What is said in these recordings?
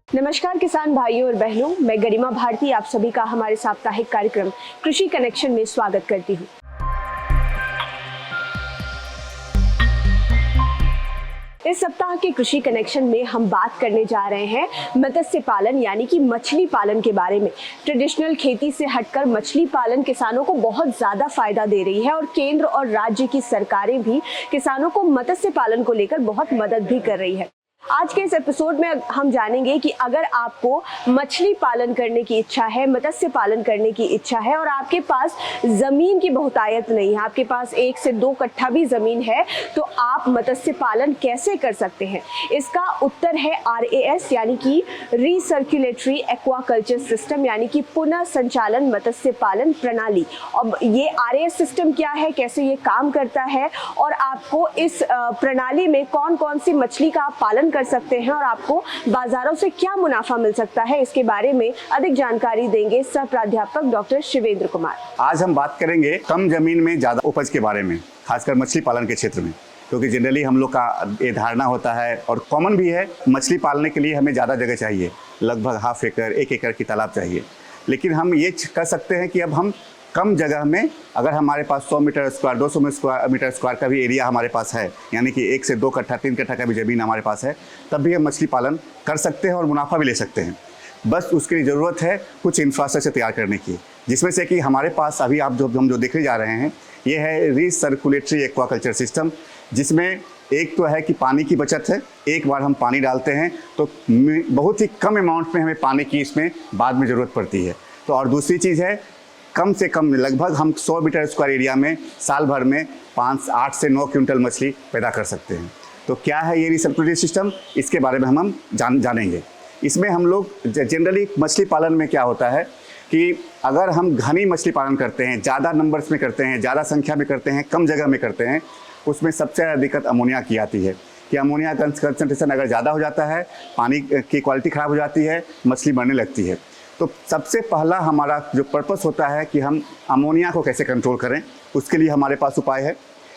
नमस्कार किसान भाइयों और बहनों, मैं गरिमा भारती आप सभी का हमारे साप्ताहिक कार्यक्रम कृषि कनेक्शन में स्वागत करती हूँ। इस सप्ताह के कृषि कनेक्शन में हम बात करने जा रहे हैं मत्स्य पालन यानी कि मछली पालन के बारे में। ट्रेडिशनल खेती से हटकर मछली पालन किसानों को बहुत ज्यादा फायदा दे रही है और केंद्र और राज्य की सरकारें भी किसानों को मत्स्य पालन को लेकर बहुत मदद भी कर रही है। आज के इस एपिसोड में हम जानेंगे कि अगर आपको मछली पालन करने की इच्छा है, मत्स्य पालन करने की इच्छा है और आपके पास जमीन की बहुतायत नहीं है, आपके पास 1 से 2 कट्ठा भी जमीन है, तो आप मत्स्य पालन कैसे कर सकते हैं। इसका उत्तर है RAS यानी कि रीसर्कुलेटरी एक्वाकल्चर सिस्टम यानी कि पुनः संचालन मत्स्य पालन प्रणाली। अब ये RAS सिस्टम क्या है, कैसे ये काम करता है और आपको इस प्रणाली में कौन कौन सी मछली का आप पालन कर सकते हैं और आपको बाजारों से क्या मुनाफा मिल सकता है, इसके बारे में अधिक जानकारी देंगे सह प्राध्यापक डॉक्टर शिवेंद्र कुमार। आज हम बात करेंगे कम जमीन में ज्यादा उपज के बारे में, खासकर मछली पालन के क्षेत्र में, क्योंकि जनरली हम लोग का ये धारणा होता है और कॉमन भी है, मछली पालने के लिए हमें ज़्यादा जगह चाहिए, लगभग ½ एकड़ 1 एकड़ की तालाब चाहिए। लेकिन हम ये कर सकते हैं कि अब हम कम जगह में, अगर हमारे पास 100 मीटर स्क्वायर 200 मीटर स्क्वायर का भी एरिया हमारे पास है, यानी कि 1 से 2 कट्ठा 3 कट्ठा का भी ज़मीन हमारे पास है, तब भी हम मछली पालन कर सकते हैं और मुनाफा भी ले सकते हैं। बस उसके लिए ज़रूरत है कुछ इंफ्रास्ट्रक्चर तैयार करने की, जिसमें से कि हमारे पास अभी हम जो देखने जा रहे हैं ये है रीसर्कुलेटरी एक्वाकल्चर सिस्टम, जिसमें एक तो है कि पानी की बचत है। एक बार हम पानी डालते हैं तो बहुत ही कम अमाउंट में हमें पानी की इसमें बाद में ज़रूरत पड़ती है। तो और दूसरी चीज़ है, कम से कम लगभग हम 100 मीटर स्क्वायर एरिया में साल भर में 8 से 9 क्विंटल मछली पैदा कर सकते हैं। तो क्या है ये रिसर्कुलेटरी सिस्टम, इसके बारे में हम जानेंगे। इसमें हम लोग जनरली मछली पालन में क्या होता है कि अगर हम घनी मछली पालन करते हैं, ज़्यादा नंबर्स में करते हैं, ज़्यादा संख्या में करते हैं, कम जगह में करते हैं, उसमें सबसे ज़्यादा दिक्कत अमोनिया की आती है कि अमोनिया का कंसंट्रेशन अगर ज़्यादा हो जाता है, पानी की क्वालिटी ख़राब हो जाती है, मछली मरने लगती है। तो सबसे पहला हमारा जो पर्पस होता है कि हम अमोनिया को कैसे कंट्रोल करें, उसके लिए हमारे पास उपाय है।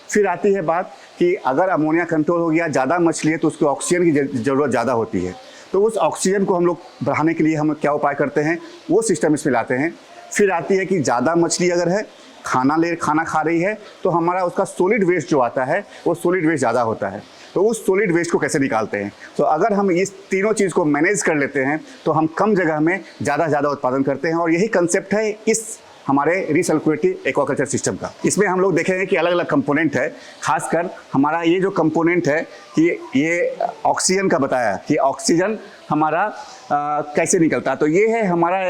फिर आती है बात कि अगर अमोनिया कंट्रोल हो गया, ज़्यादा मछली है, तो उसको ऑक्सीजन की ज़रूरत ज़्यादा होती है। तो उस ऑक्सीजन को हम लोग बढ़ाने के लिए हम क्या उपाय करते हैं, वो सिस्टम इसमें लाते हैं। फिर आती है कि ज़्यादा मछली अगर है, खाना खा रही है, तो हमारा उसका सॉलिड वेस्ट जो आता है वो सॉलिड वेस्ट ज़्यादा होता है। तो उस सॉलिड वेस्ट को कैसे निकालते हैं। तो अगर हम इस तीनों चीज़ को मैनेज कर लेते हैं तो हम कम जगह में ज़्यादा से ज़्यादा उत्पादन करते हैं। और यही कंसेप्ट है इस हमारे रिसर्कुलेटरी एक्वाकल्चर सिस्टम का। इसमें हम लोग देखेंगे कि अलग अलग कंपोनेंट है। खासकर हमारा ये जो कंपोनेंट है कि ये ऑक्सीजन का बताया कि ऑक्सीजन हमारा कैसे निकलता है। तो ये है हमारा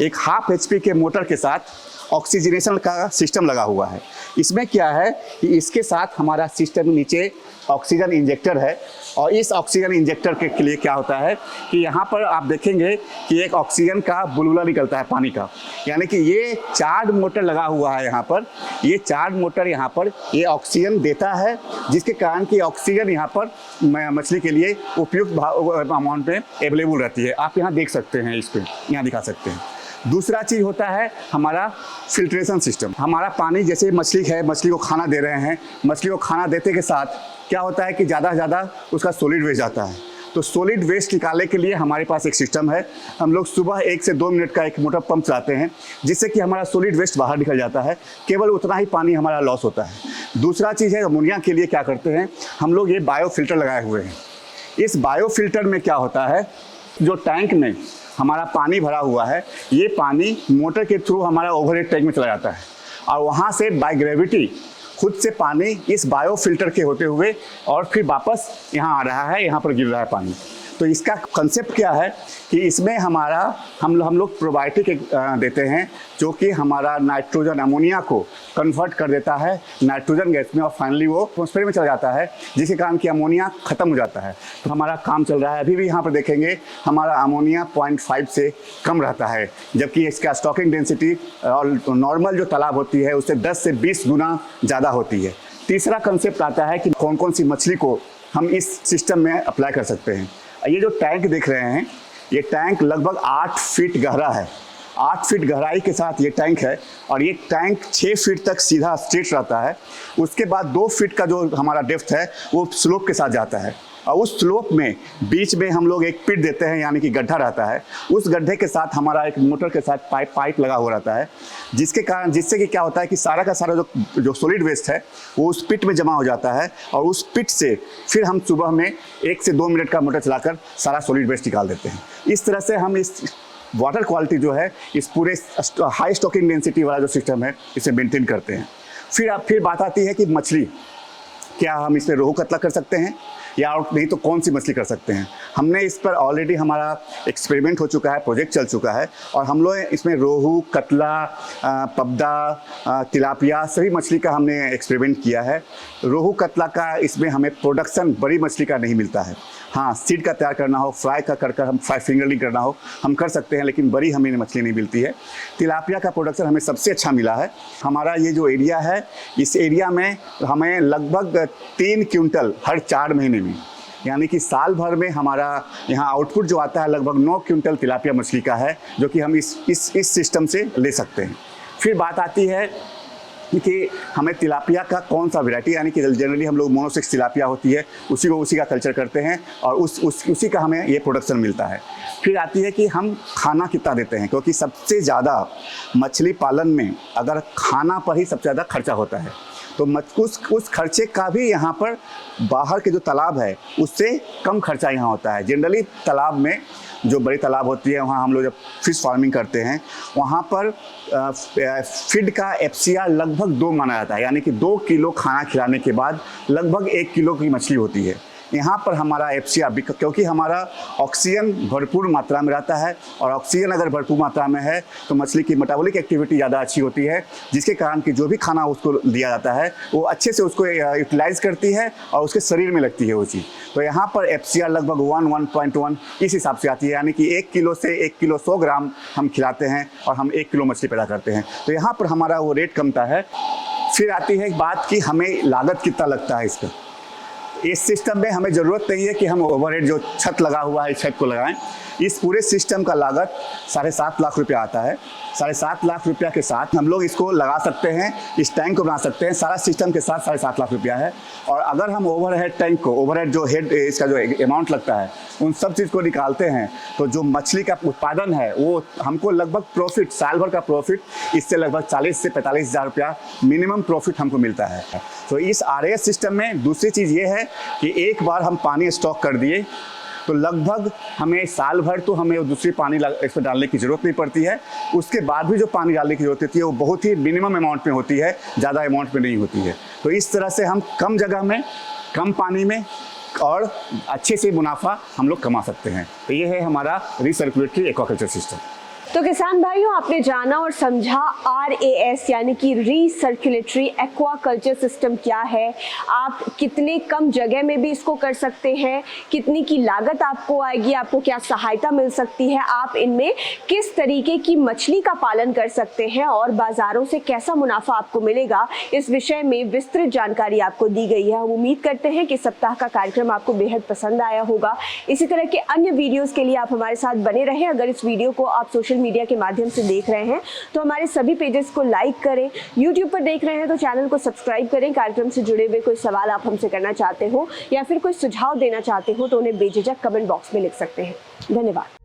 एक ½ HP के मोटर के साथ ऑक्सीजनेशन का सिस्टम लगा हुआ है। इसमें क्या है कि इसके साथ हमारा सिस्टम नीचे ऑक्सीजन इंजेक्टर है और इस ऑक्सीजन इंजेक्टर के लिए क्या होता है कि यहाँ पर आप देखेंगे कि एक ऑक्सीजन का बुलबुला निकलता है पानी का, यानी कि ये चार्ज मोटर लगा हुआ है यहाँ पर। ये चार्ज मोटर यहाँ पर ये ऑक्सीजन देता है, जिसके कारण कि ऑक्सीजन यहाँ पर मछली के लिए उपयुक्त अमाउंट में अवेलेबल रहती है। आप यहाँ देख सकते हैं, इस पर यहाँ दिखा सकते हैं। दूसरा चीज़ होता है हमारा फिल्ट्रेशन सिस्टम। हमारा पानी जैसे मछली है, मछली को खाना दे रहे हैं, मछली को खाना देते के साथ क्या होता है कि ज़्यादा से ज़्यादा उसका सॉलिड वेस्ट आता है। तो सॉलिड वेस्ट निकालने के लिए हमारे पास एक सिस्टम है। हम लोग सुबह 1 से 2 मिनट का एक मोटर पंप चलाते हैं, जिससे कि हमारा सॉलिड वेस्ट बाहर निकल जाता है। केवल उतना ही पानी हमारा लॉस होता है। दूसरा चीज़ है अमोनिया के लिए क्या करते हैं हम लोग, ये बायो फिल्टर लगाए हुए हैं। इस बायो फिल्टर में क्या होता है, जो टैंक में हमारा पानी भरा हुआ है, ये पानी मोटर के थ्रू हमारा ओवरहेड टैंक में चला जाता है और वहाँ से बाय ग्रेविटी खुद से पानी इस बायो फिल्टर के होते हुए और फिर वापस यहाँ आ रहा है, यहाँ पर गिर रहा है पानी। तो इसका कंसेप्ट क्या है कि इसमें हमारा हम लोग प्रोबायोटिक देते हैं, जो कि हमारा नाइट्रोजन अमोनिया को कन्वर्ट कर देता है नाइट्रोजन गैस में और फाइनली वो एटमॉस्फेयर में चला जाता है, जिसके कारण कि अमोनिया ख़त्म हो जाता है। तो हमारा काम चल रहा है। अभी भी यहाँ पर देखेंगे हमारा अमोनिया 0.5 से कम रहता है, जबकि इसका स्टॉकिंग डेंसिटी और नॉर्मल जो तालाब होती है उससे 10 से 20 गुना ज़्यादा होती है। तीसरा कंसेप्ट आता है कि कौन कौन सी मछली को हम इस सिस्टम में अप्लाई कर सकते हैं। ये जो टैंक देख रहे हैं, ये टैंक लगभग 8 फीट गहरा है। 8 फीट गहराई के साथ ये टैंक है और ये टैंक 6 फीट तक सीधा स्ट्रेट रहता है। उसके बाद 2 फीट का जो हमारा डेप्थ है वो स्लोप के साथ जाता है। और उस स्लोप में बीच में हम लोग एक पिट देते हैं, यानी कि गड्ढा रहता है। उस गड्ढे के साथ हमारा एक मोटर के साथ पाइप लगा हुआ रहता है, जिससे कि क्या होता है कि सारा का सारा जो सॉलिड वेस्ट है वो उस पिट में जमा हो जाता है, और उस पिट से फिर हम सुबह में 1 से 2 मिनट का मोटर चलाकर सारा सॉलिड वेस्ट निकाल देते हैं। इस तरह से हम इस वाटर क्वालिटी जो है इस पूरे हाई स्टॉकिंग डेंसिटी वाला जो सिस्टम है इसे मेंटेन करते हैं। फिर बात आती है कि मछली, क्या हम इसमें रोहू कतला कर सकते हैं या नहीं तो कौन सी मछली कर सकते हैं। हमने इस पर ऑलरेडी हमारा एक्सपेरिमेंट हो चुका है, प्रोजेक्ट चल चुका है, और हम लोग इसमें रोहू, कतला, पबदा, तिलापिया सभी मछली का हमने एक्सपेरिमेंट किया है। रोहू कतला का इसमें हमें प्रोडक्शन बड़ी मछली का नहीं मिलता है। हाँ, सीड का तैयार करना हो, फ्राई का कर हम फ्राई फिंगरलिंग करना हो हम कर सकते हैं, लेकिन बड़ी हमें मछली नहीं मिलती है। तिलापिया का प्रोडक्शन हमें सबसे अच्छा मिला है। हमारा ये जो एरिया है, इस एरिया में हमें लगभग 3 क्विंटल हर 4 महीने में, यानी कि साल भर में हमारा यहाँ आउटपुट जो आता है लगभग 9 क्विंटल तिलापिया मछली का है, जो कि हम इस सिस्टम से ले सकते हैं। फिर बात आती है कि हमें तिलापिया का कौन सा वैरायटी, यानी कि जनरली हम लोग मोनोसेक्स तिलापिया होती है उसी का कल्चर करते हैं, और उसी का हमें ये प्रोडक्शन मिलता है। फिर आती है कि हम खाना कितना देते हैं, क्योंकि सबसे ज़्यादा मछली पालन में अगर खाना पर ही सबसे ज़्यादा खर्चा होता है, तो उस खर्चे का भी यहाँ पर बाहर के जो तालाब है उससे कम खर्चा यहाँ होता है। जनरली तालाब में जो बड़ी तालाब होती है वहाँ हम लोग जब फिश फार्मिंग करते हैं वहाँ पर फीड का FCR लगभग 2 माना जाता है, यानी कि 2 किलो खाना खिलाने के बाद लगभग 1 किलो की मछली होती है। यहाँ पर हमारा FCR, क्योंकि हमारा ऑक्सीजन भरपूर मात्रा में रहता है, और ऑक्सीजन अगर भरपूर मात्रा में है तो मछली की मेटाबॉलिक एक्टिविटी ज़्यादा अच्छी होती है, जिसके कारण कि जो भी खाना उसको दिया जाता है वो अच्छे से उसको यूटिलाइज करती है और उसके शरीर में लगती है वो चीज़। तो यहाँ पर FCR लगभग 1.1 इस हिसाब से आती है, यानी कि 1 किलो से 1 किलो 100 ग्राम हम खिलाते हैं और हम 1 किलो मछली पैदा करते हैं। तो यहाँ पर हमारा वो रेट कमता है। फिर आती है बात कि हमें लागत कितना लगता है इसका। इस सिस्टम में हमें ज़रूरत नहीं है कि हम ओवरहेड जो छत लगा हुआ है छत को लगाएं। इस पूरे सिस्टम का लागत 7.5 लाख रुपया आता है। 7.5 लाख रुपया के साथ हम लोग इसको लगा सकते हैं, इस टैंक को बना सकते हैं। सारा सिस्टम के साथ 7.5 लाख रुपया है। और अगर हम ओवरहेड टैंक को, ओवरहेड जो हेड इसका जो अमाउंट लगता है उन सब चीज़ को निकालते हैं, तो जो मछली का उत्पादन है वो हमको लगभग प्रॉफिट, साल भर का प्रॉफिट इससे लगभग 40 से 45 हज़ार रुपया मिनिमम प्रॉफिट हमको मिलता है। तो इस RAS सिस्टम में दूसरी चीज़ ये है कि एक बार हम पानी स्टॉक कर दिए तो लगभग हमें साल भर तो हमें दूसरी पानी इस पर डालने की ज़रूरत नहीं पड़ती है। उसके बाद भी जो पानी डालने की ज़रूरत होती है वो बहुत ही मिनिमम अमाउंट में होती है, ज़्यादा अमाउंट में नहीं होती है। तो इस तरह से हम कम जगह में, कम पानी में और अच्छे से मुनाफा हम लोग कमा सकते हैं। तो ये है हमारा रिसर्कुलेटरी एक्वाकल्चर सिस्टम। तो किसान भाइयों, आपने जाना और समझा RAS यानी कि रीसर्कुलेटरी एक्वाकल्चर सिस्टम क्या है, आप कितने कम जगह में भी इसको कर सकते हैं, कितनी की लागत आपको आएगी, आपको क्या सहायता मिल सकती है, आप इनमें किस तरीके की मछली का पालन कर सकते हैं और बाजारों से कैसा मुनाफा आपको मिलेगा, इस विषय में विस्तृत जानकारी आपको दी गई है। हम उम्मीद करते हैं कि सप्ताह का कार्यक्रम आपको बेहद पसंद आया होगा। इसी तरह के अन्य वीडियोज़ के लिए आप हमारे साथ बने रहें। अगर इस वीडियो को आप सोशल मीडिया के माध्यम से देख रहे हैं तो हमारे सभी पेजेस को लाइक करें। YouTube पर देख रहे हैं तो चैनल को सब्सक्राइब करें। कार्यक्रम से जुड़े हुए कोई सवाल आप हमसे करना चाहते हो या फिर कोई सुझाव देना चाहते हो तो उन्हें बेझिझक कमेंट बॉक्स में लिख सकते हैं। धन्यवाद।